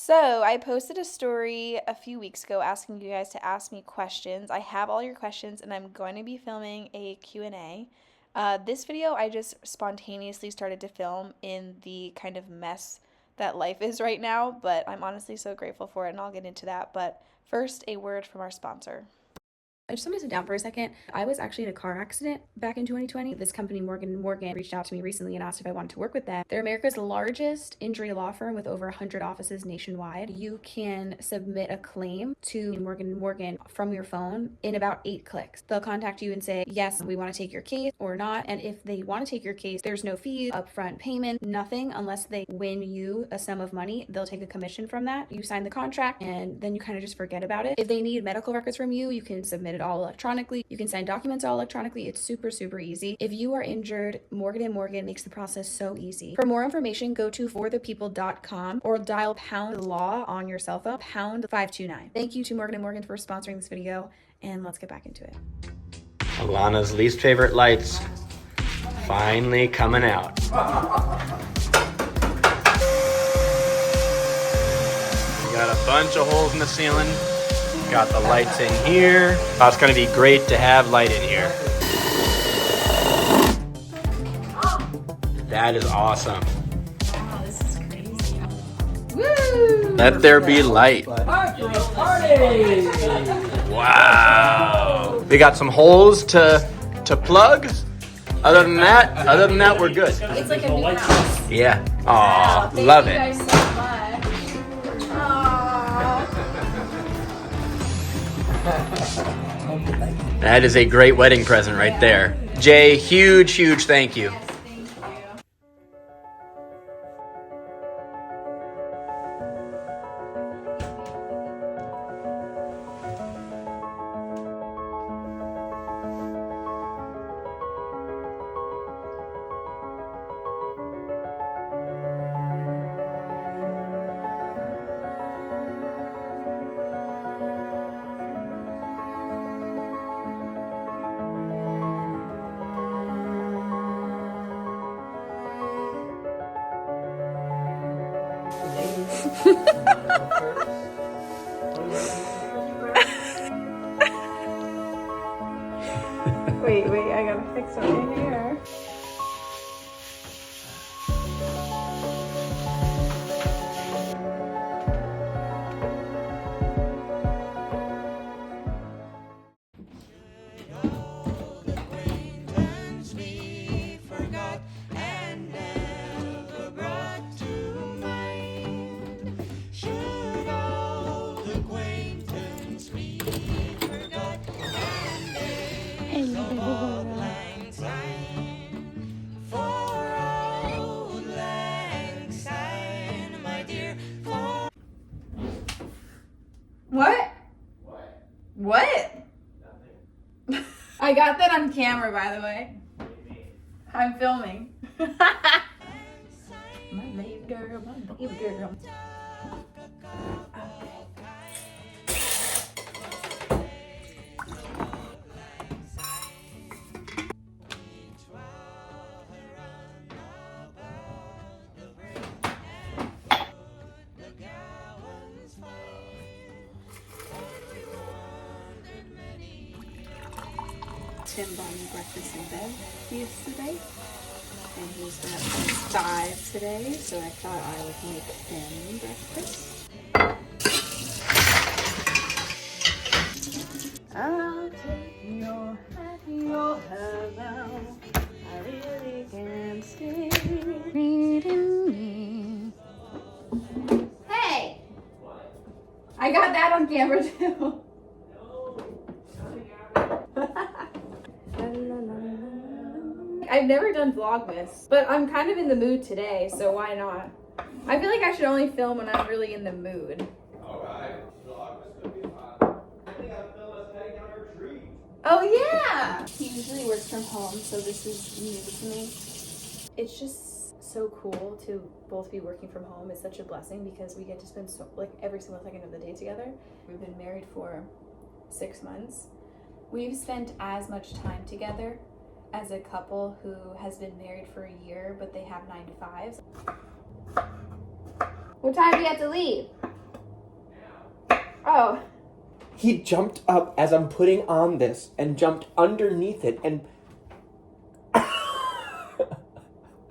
So I posted a story a few weeks ago asking you guys to ask me questions. I have all your questions and I'm going to be filming a Q&A. This video I just spontaneously started to film in the kind of mess that life is right now, but I'm honestly so grateful for it and I'll get into that. But first, a word from our sponsor. I just want to sit down for a second. I was actually in a car accident back in 2020. This company, Morgan & Morgan, reached out to me recently and asked if I wanted to work with them. They're America's largest injury law firm with over 100 offices nationwide. You can submit a claim to Morgan & Morgan from your phone in about 8 clicks. They'll contact you and say, yes, we want to take your case or not. And if they want to take your case, there's no fees, upfront payment, nothing unless they win you a sum of money. They'll take a commission from that. You sign the contract and then you kind of just forget about it. If they need medical records from you, you can submit it all electronically. You can sign documents all electronically. It's super, super easy. If you are injured, Morgan & Morgan makes the process so easy. For more information, go to forthepeople.com or dial pound law on your cell phone, pound 529. Thank you to Morgan & Morgan for sponsoring this video, and let's get back into it. Alana's least favorite lights finally coming out. We got a bunch of holes in the ceiling. Got the lights in here. Oh, it's gonna be great to have light in here. That is awesome. Wow, this is crazy. Woo! Let there be light. Party! Wow. We got some holes to plug. Other than that, we're good. It's like a new house. Yeah. Aw, love it. Thank you guys so much. That is a great wedding present right there. Jay, huge thank you. Yes, thank you. Wait, I gotta fix something here. What? Nothing. I got that on camera, by the way. I'm filming. My baby girl, my baby girl. Tim bought me breakfast in bed yesterday, and he's been up since 5 today, so I thought I would make him breakfast. I'll take your hat, your hair now. I really can't stay reading me. Hey! I got that on camera too. I've never done Vlogmas, but I'm kind of in the mood today, so why not? I feel like I should only film when I'm really in the mood. Alright, Vlogmas could be fun. I think I feel us heading down our tree. Oh yeah! He usually works from home, so this is new to me. It's just so cool to both be working from home. It's such a blessing because we get to spend every single second of the day together. We've been married for 6 months. We've spent as much time together as a couple who has been married for a year, but they have 9 to 5s. What time do you have to leave? Oh. He jumped up as I'm putting on this and jumped underneath it and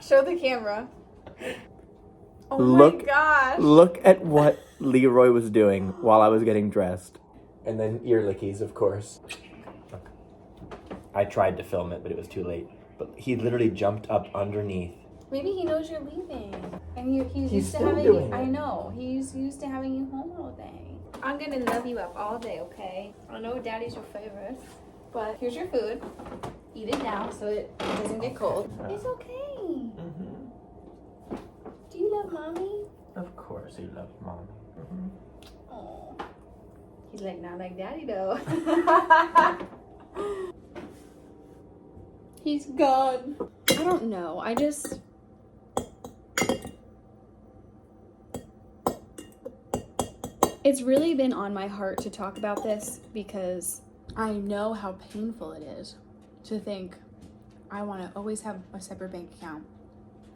Show the camera. Oh Look- my gosh. look at what Leroy was doing while I was getting dressed. And then ear lickies, of course. Look. I tried to film it, but it was too late. But he literally jumped up underneath. Maybe he knows you're leaving. And he's used to still having doing you. I it. know. He's used to having you home all day. I'm gonna love you up all day, okay? I know daddy's your favorite. But here's your food. Eat it now so it doesn't get cold. It's okay. Mm-hmm. Do you love mommy? Of course he loves Mom. Mm-hmm. Oh. He's like, not like daddy though. He's gone. I don't know. It's really been on my heart to talk about this because I know how painful it is to think I want to always have a separate bank account.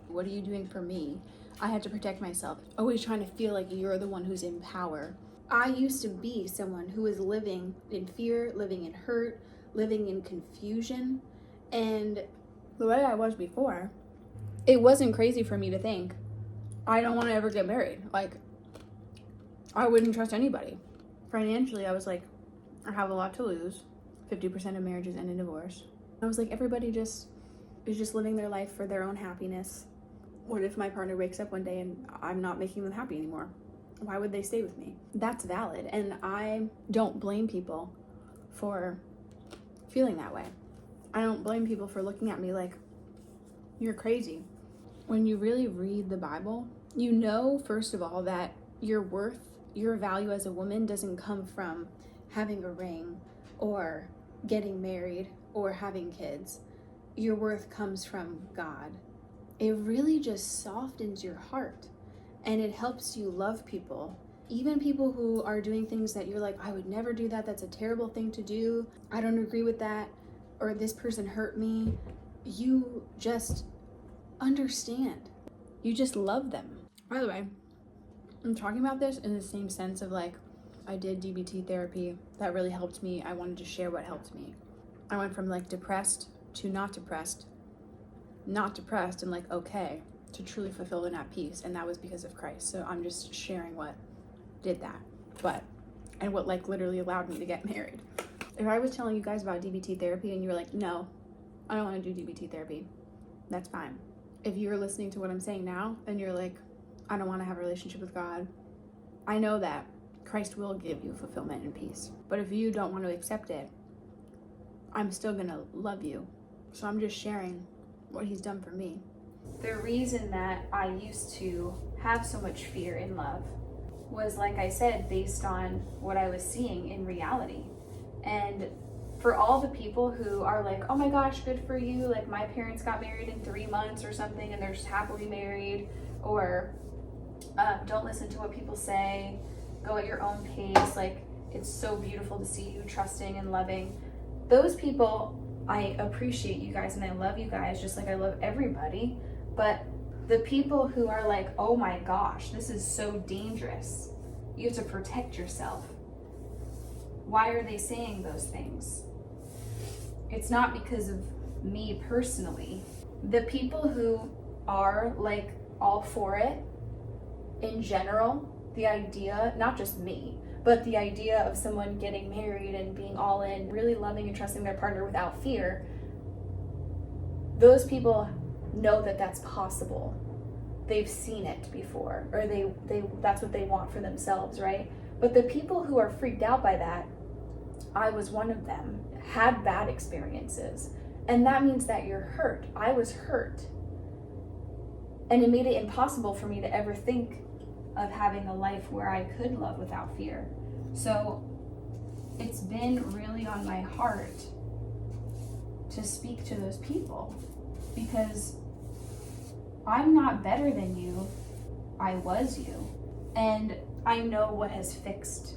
What are you doing for me? I have to protect myself. Always trying to feel like you're the one who's in power. I used to be someone who was living in fear, living in hurt, living in confusion. And the way I was before, it wasn't crazy for me to think, I don't want to ever get married. Like, I wouldn't trust anybody. Financially, I was like, I have a lot to lose. 50% of marriages end in divorce. I was like, everybody is just living their life for their own happiness. What if my partner wakes up one day and I'm not making them happy anymore? Why would they stay with me? That's valid. And I don't blame people for feeling that way. I don't blame people for looking at me like, you're crazy. When you really read the Bible, you know, first of all, that your worth, your value as a woman doesn't come from having a ring or getting married or having kids. Your worth comes from God. It really just softens your heart and it helps you love people. Even people who are doing things that you're like, I would never do that. That's a terrible thing to do. I don't agree with that. Or this person hurt me. You just understand. You just love them. By the way, I'm talking about this in the same sense of like, I did DBT therapy. That really helped me. I wanted to share what helped me. I went from like depressed to not depressed and like okay, to truly fulfilled and at peace. And that was because of Christ. So I'm just sharing what did that. And what like literally allowed me to get married. If I was telling you guys about DBT therapy and you were like, no, I don't want to do DBT therapy, that's fine. If you're listening to what I'm saying now and you're like, I don't want to have a relationship with God, I know that Christ will give you fulfillment and peace. But if you don't want to accept it, I'm still going to love you. So I'm just sharing what he's done for me. The reason that I used to have so much fear in love was, like I said, based on what I was seeing in reality. And for all the people who are like, oh my gosh, good for you, like my parents got married in 3 months or something and they're just happily married, or don't listen to what people say, go at your own pace, like it's so beautiful to see you trusting and loving. Those people, I appreciate you guys and I love you guys just like I love everybody. But the people who are like, oh my gosh, this is so dangerous, you have to protect yourself. Why are they saying those things? It's not because of me personally. The people who are like all for it in general, the idea, not just me, but the idea of someone getting married and being all in, really loving and trusting their partner without fear, those people know that that's possible. They've seen it before, or they that's what they want for themselves, right? But the people who are freaked out by that, I was one of them, had bad experiences. And that means that you're hurt. I was hurt. And it made it impossible for me to ever think of having a life where I could love without fear. So it's been really on my heart to speak to those people, because I'm not better than you. I was you. And I know what has fixed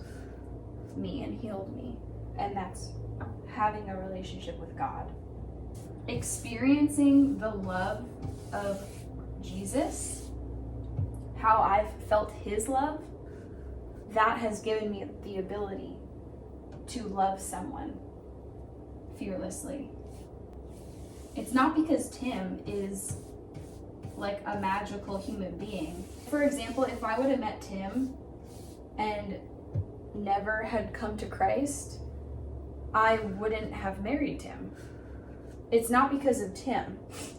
me and healed me, and that's having a relationship with God. Experiencing the love of Jesus, how I've felt his love, that has given me the ability to love someone fearlessly. It's not because Tim is like a magical human being. For example, if I would have met Tim and never had come to Christ, I wouldn't have married Tim. It's not because of Tim.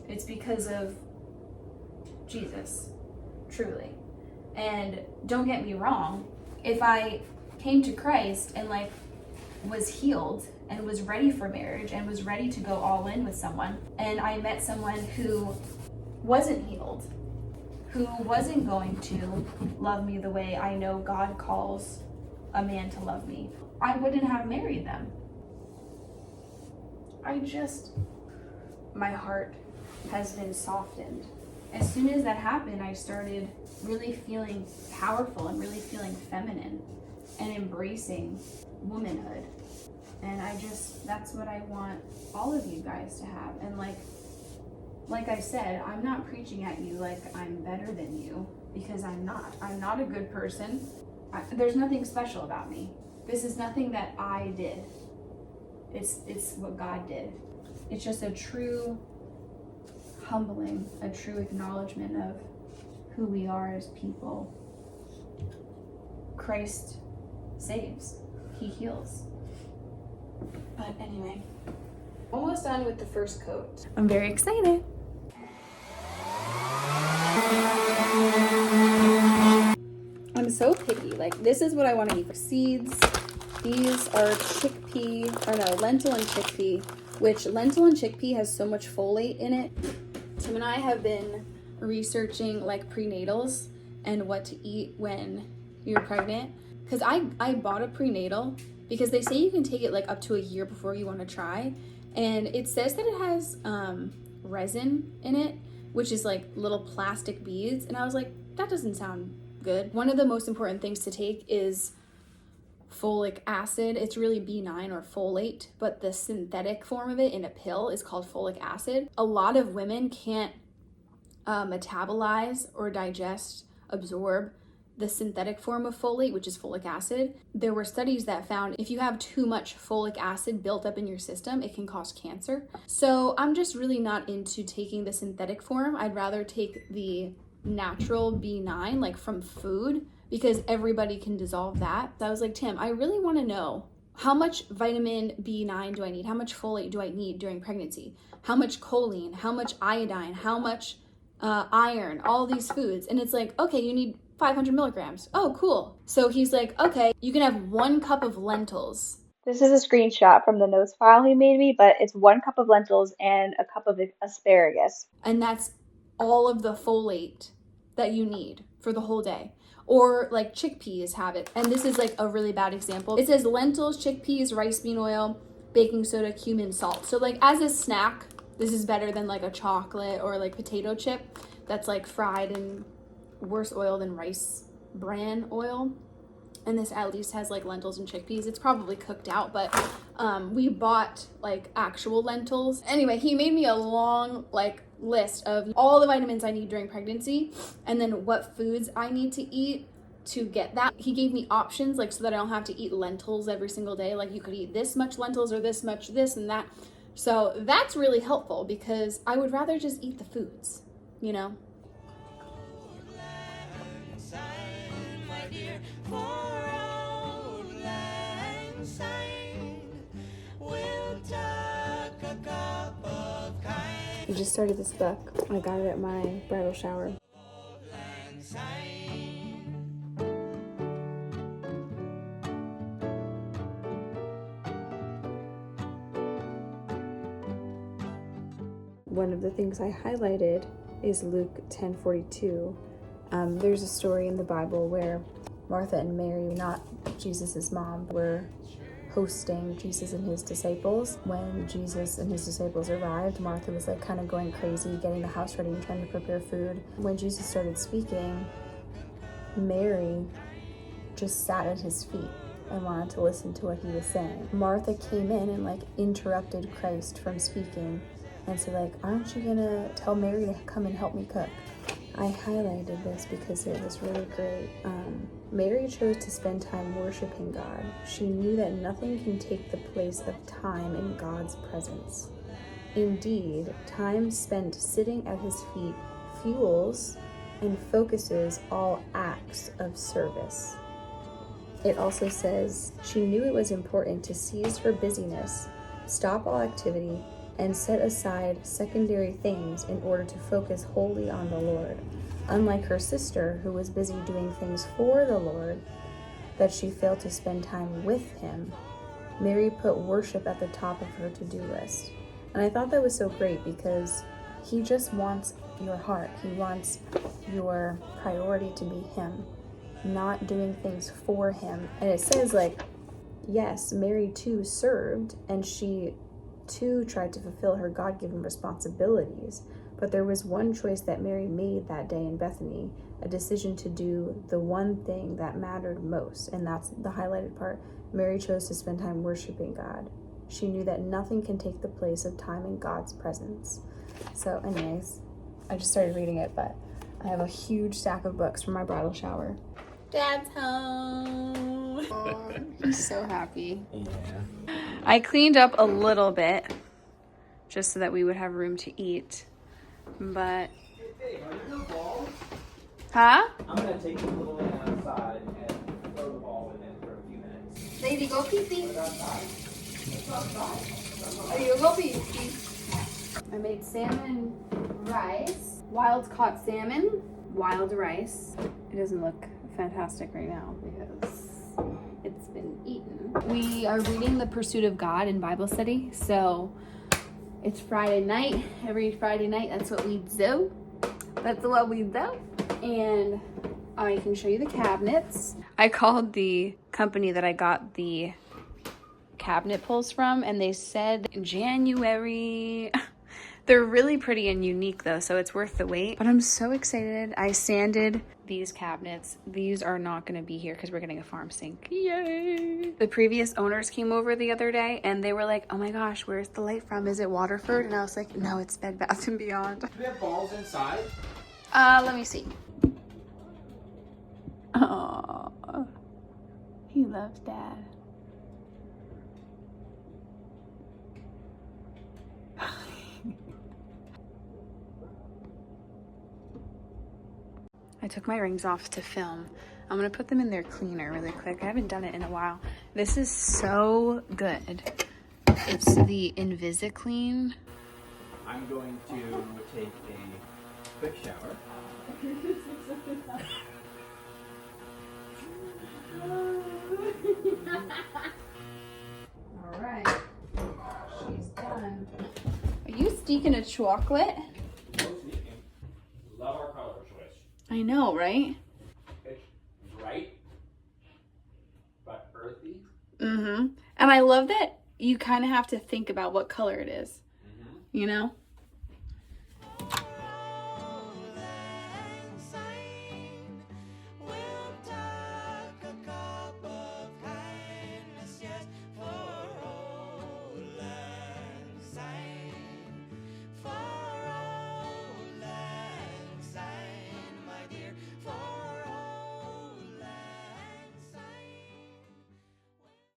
It's because of Jesus, truly. And don't get me wrong, if I came to Christ and like was healed and was ready for marriage and was ready to go all in with someone, and I met someone who wasn't healed, who wasn't going to love me the way I know God calls a man to love me, I wouldn't have married them. My heart has been softened. As soon as that happened, I started really feeling powerful and really feeling feminine and embracing womanhood. And that's what I want all of you guys to have. And like I said, I'm not preaching at you like I'm better than you, because I'm not. I'm not a good person. There's nothing special about me. This is nothing that I did. It's what God did. It's just a true humbling, a true acknowledgement of who we are as people. Christ saves. He heals. But anyway, almost done with the first coat. I'm very excited. I'm so picky. Like, this is what I want to eat for seeds. These are lentil and chickpea, which lentil and chickpea has so much folate in it. Tim and I have been researching like prenatals and what to eat when you're pregnant. Because I bought a prenatal because they say you can take it like up to a year before you want to try. And it says that it has resin in it, which is like little plastic beads. And I was like, that doesn't sound good. One of the most important things to take is folic acid. It's really B9 or folate, but the synthetic form of it in a pill is called folic acid. A lot of women can't metabolize or absorb the synthetic form of folate, which is folic acid. There were studies that found if you have too much folic acid built up in your system, it can cause cancer. So I'm just really not into taking the synthetic form. I'd rather take the natural B9, like from food, because everybody can dissolve that. So I was like, Tim, I really want to know how much vitamin B9 do I need? How much folate do I need during pregnancy? How much choline? How much iodine? How much iron? All these foods. And it's like, okay, you need 500 milligrams. Oh, cool. So he's like, okay, you can have 1 cup of lentils. This is a screenshot from the notes file he made me, but it's 1 cup of lentils and a cup of asparagus. And that's all of the folate that you need for the whole day. Or like chickpeas have it. And this is like a really bad example. It says lentils, chickpeas, rice bean oil, baking soda, cumin, salt. So like as a snack, this is better than like a chocolate or like potato chip that's like fried in worse oil than rice bran oil. And this at least has like lentils and chickpeas. It's probably cooked out, but we bought like actual lentils. Anyway, he made me a long like list of all the vitamins I need during pregnancy and then what foods I need to eat to get that. He gave me options like so that I don't have to eat lentils every single day. Like you could eat this much lentils or this much this and that. So that's really helpful because I would rather just eat the foods, you know? I just started this book. I got it at my bridal shower. One of the things I highlighted is Luke 10:42. There's a story in the Bible where Martha and Mary, not Jesus' mom, were hosting Jesus and his disciples. When Jesus and his disciples arrived, Martha was like kind of going crazy, getting the house ready and trying to prepare food. When Jesus started speaking, Mary just sat at his feet and wanted to listen to what he was saying. Martha came in and like interrupted Christ from speaking and said like, aren't you gonna tell Mary to come and help me cook? I highlighted this because it was really great. Mary chose to spend time worshiping God. She knew that nothing can take the place of time in God's presence. Indeed, time spent sitting at his feet fuels and focuses all acts of service. It also says she knew it was important to cease her busyness, stop all activity, and set aside secondary things in order to focus wholly on the Lord. Unlike her sister, who was busy doing things for the Lord, that she failed to spend time with him, Mary put worship at the top of her to-do list. And I thought that was so great because he just wants your heart. He wants your priority to be him, not doing things for him. And it says, like, yes, Mary too served, and she too tried to fulfill her God-given responsibilities. But there was one choice that Mary made that day in Bethany, a decision to do the one thing that mattered most. And that's the highlighted part. Mary chose to spend time worshiping God. She knew that nothing can take the place of time in God's presence. So anyways, I just started reading it, but I have a huge stack of books from my bridal shower. Dad's home. Oh, he's so happy. Yeah. I cleaned up a little bit just so that we would have room to eat. But huh? I'm gonna take the little one outside and throw the ball with it for a few minutes. Lady, go pee pee. There you go pee pee. I made salmon rice, wild caught salmon, wild rice. It doesn't look fantastic right now because it's been eaten. We are reading The Pursuit of God in Bible study, so it's Friday night. Every Friday night, that's what we do. That's what we do. And I can show you the cabinets. I called the company that I got the cabinet pulls from, and they said January. They're really pretty and unique though, so it's worth the wait. But I'm so excited. I sanded these cabinets. These are not gonna be here because we're getting a farm sink. Yay! The previous owners came over the other day and they were like, oh my gosh, where's the light from? Is it Waterford? And I was like, no, it's Bed Bath & Beyond. Do we have balls inside? Let me see. Oh, he loves Dad. I took my rings off to film. I'm gonna put them in their cleaner really quick. I haven't done it in a while. This is so good. It's the InvisiClean. I'm going to take a quick shower. All right, she's done. Are you steaking a chocolate? Love our color choice. I know, right? It's bright, but earthy. Mm-hmm. And I love that you kind of have to think about what color it is. Mm-hmm. You know?